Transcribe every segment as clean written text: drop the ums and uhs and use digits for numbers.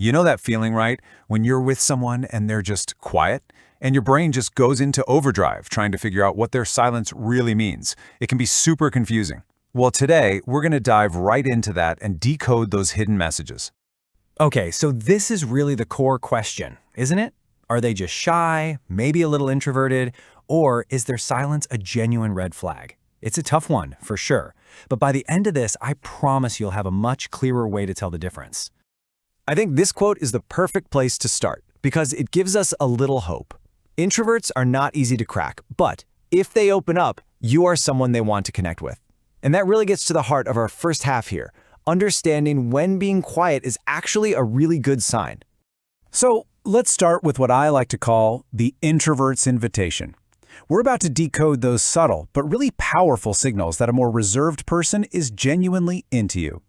You know that feeling, right? When you're with someone and they're just quiet, and your brain just goes into overdrive trying to figure out what their silence really means. It can be super confusing. Well, today, we're going to dive right into that and decode those hidden messages. Okay, so this is really the core question, isn't it? Are they just shy, maybe a little introverted, or is their silence a genuine red flag? It's a tough one, for sure. But by the end of this, I promise you'll have a much clearer way to tell the difference. I think this quote is the perfect place to start because it gives us a little hope. Introverts are not easy to crack, but if they open up, you are someone they want to connect with. And that really gets to the heart of our first half here, understanding when being quiet is actually a really good sign. So let's start with what I like to call the introvert's invitation. We're about to decode those subtle but really powerful signals that a more reserved person is genuinely into you.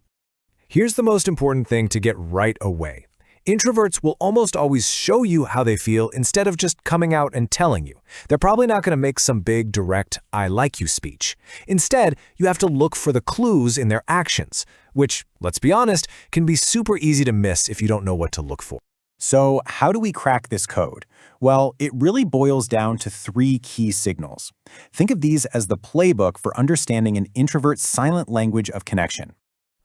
Here's the most important thing to get right away. Introverts will almost always show you how they feel instead of just coming out and telling you. They're probably not going to make some big, direct, I like you speech. Instead, you have to look for the clues in their actions, which, let's be honest, can be super easy to miss if you don't know what to look for. So how do we crack this code? Well, it really boils down to 3 key signals. Think of these as the playbook for understanding an introvert's silent language of connection.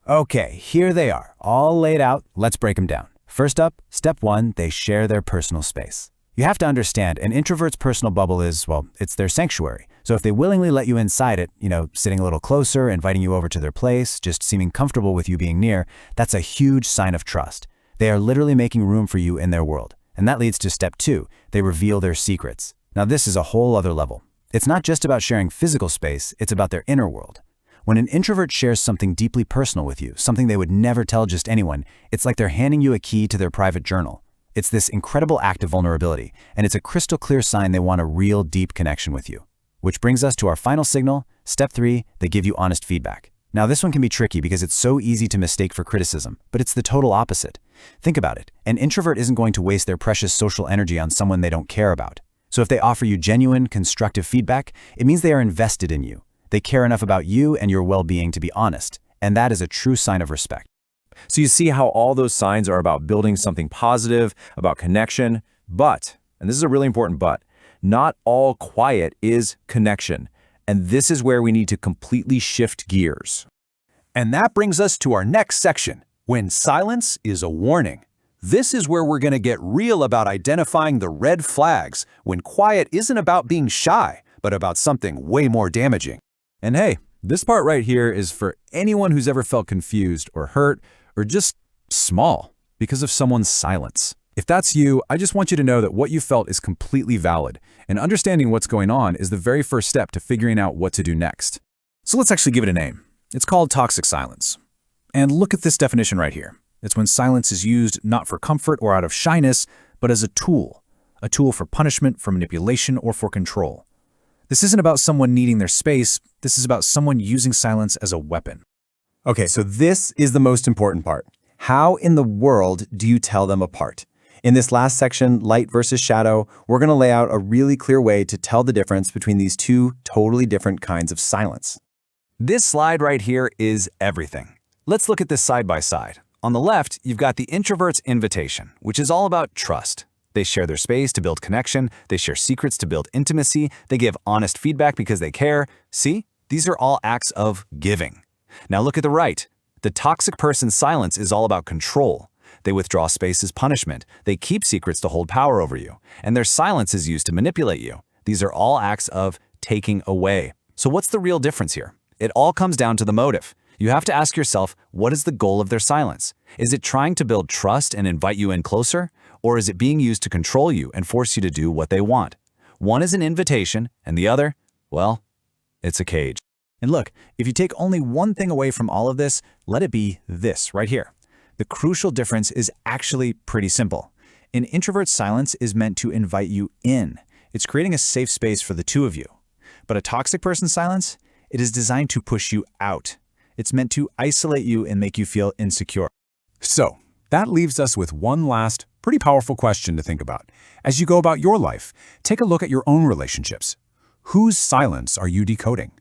Okay, here they are, all laid out. Let's break them down. First up, step 1, they share their personal space. You have to understand, an introvert's personal bubble is, well, it's their sanctuary. So if they willingly let you inside it, sitting a little closer, inviting you over to their place, just seeming comfortable with you being near, that's a huge sign of trust. They are literally making room for you in their world. And that leads to step 2, they reveal their secrets. Now this is a whole other level. It's not just about sharing physical space, it's about their inner world. When an introvert shares something deeply personal with you, something they would never tell just anyone, it's like they're handing you a key to their private journal. It's this incredible act of vulnerability, and it's a crystal clear sign they want a real deep connection with you. Which brings us to our final signal, step 3, they give you honest feedback. Now this one can be tricky because it's so easy to mistake for criticism, but it's the total opposite. Think about it, an introvert isn't going to waste their precious social energy on someone they don't care about. So if they offer you genuine, constructive feedback, it means they are invested in you. They care enough about you and your well-being to be honest, and that is a true sign of respect. So you see how all those signs are about building something positive, about connection, but, and this is a really important but, not all quiet is connection. And this is where we need to completely shift gears. And that brings us to our next section, when silence is a warning. This is where we're going to get real about identifying the red flags when quiet isn't about being shy, but about something way more damaging. And hey, this part right here is for anyone who's ever felt confused or hurt or just small because of someone's silence. If that's you, I just want you to know that what you felt is completely valid, and understanding what's going on is the very first step to figuring out what to do next. So let's actually give it a name. It's called toxic silence. And look at this definition right here. It's when silence is used not for comfort or out of shyness, but as a tool for punishment, for manipulation, or for control. This isn't about someone needing their space, this is about someone using silence as a weapon. Okay, so this is the most important part. How in the world do you tell them apart? In this last section, light versus shadow, we're going to lay out a really clear way to tell the difference between these 2 totally different kinds of silence. This slide right here is everything. Let's look at this side by side. On the left, you've got the introvert's invitation, which is all about trust. They share their space to build connection, they share secrets to build intimacy, they give honest feedback because they care. See, these are all acts of giving. Now look at the right. The toxic person's silence is all about control. They withdraw space as punishment, they keep secrets to hold power over you, and their silence is used to manipulate you. These are all acts of taking away. So what's the real difference here? It all comes down to the motive. You have to ask yourself, what is the goal of their silence? Is it trying to build trust and invite you in closer? Or is it being used to control you and force you to do what they want? One is an invitation, and the other, well, it's a cage. And look, if you take only one thing away from all of this, let it be this right here. The crucial difference is actually pretty simple. An introvert's silence is meant to invite you in. It's creating a safe space for the 2 of you. But a toxic person's silence, it is designed to push you out. It's meant to isolate you and make you feel insecure. So, that leaves us with one last, pretty powerful question to think about. As you go about your life, take a look at your own relationships. Whose silence are you decoding?